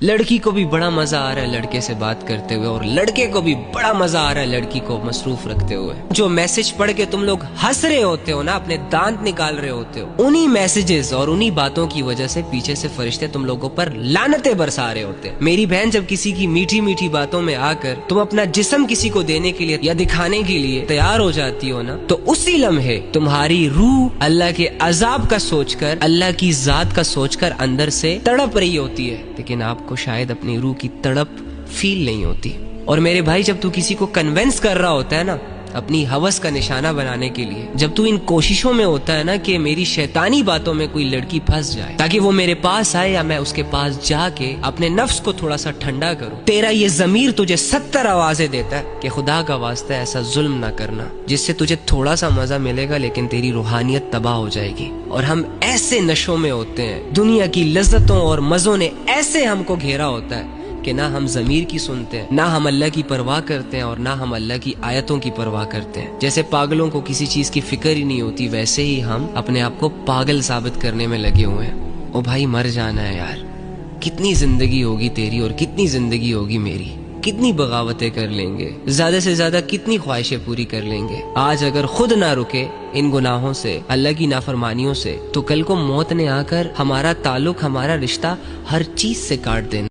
लड़की को भी बड़ा मजा आ रहा है लड़के से बात करते हुए, और लड़के को भी बड़ा मजा आ रहा है लड़की को मसरूफ रखते हुए। जो मैसेज पढ़ के तुम लोग हंस रहे होते हो ना, अपने दांत निकाल रहे होते हो, उन्हीं मैसेजेस और उन्हीं बातों की वजह से पीछे से फरिश्ते तुम लोगों पर लानतें बरसा रहे होते हैं। मेरी बहन, जब किसी की मीठी मीठी बातों में आकर तुम अपना जिस्म किसी को देने के लिए या दिखाने के लिए तैयार हो जाती हो ना, तो उसी लम्हे तुम्हारी रूह अल्लाह के अजाब का सोचकर, अल्लाह की जात का सोचकर अंदर से तड़प रही होती है, लेकिन आपको शायद अपनी रूह की तड़प फील नहीं होती। और मेरे भाई, जब तू किसी को कन्विंस कर रहा होता है ना अपनी हवस का निशाना बनाने के लिए, जब तू इन कोशिशों में होता है ना कि मेरी शैतानी बातों में कोई लड़की फंस जाए ताकि वो मेरे पास आए या मैं उसके पास जाके अपने नफ्स को थोड़ा सा ठंडा करूं, तेरा ये ज़मीर तुझे 70 आवाजें देता है कि खुदा का वास्ता ऐसा जुल्म ना करना, जिससे तुझे थोड़ा सा मजा मिलेगा लेकिन तेरी रूहानियत तबाह हो जाएगी। और हम ऐसे नशों में होते हैं, दुनिया की लज्जतों और मजों ने ऐसे हमको घेरा होता है कि ना हम ज़मीर की सुनते हैं, ना हम अल्लाह की परवाह करते हैं, और ना हम अल्लाह की आयतों की परवाह करते हैं। जैसे पागलों को किसी चीज की फिक्र ही नहीं होती, वैसे ही हम अपने आप को पागल साबित करने में लगे हुए हैं। ओ भाई, मर जाना है यार। कितनी जिंदगी होगी तेरी और कितनी जिंदगी होगी मेरी, कितनी बगावतें कर लेंगे, ज्यादा से ज्यादा कितनी ख्वाहिशें पूरी कर लेंगे। आज अगर खुद ना रुके इन गुनाहों से, अल्लाह की नाफरमानियों से, तो कल को मौत ने आकर हमारा ताल्लुक, हमारा रिश्ता हर चीज से काट देना।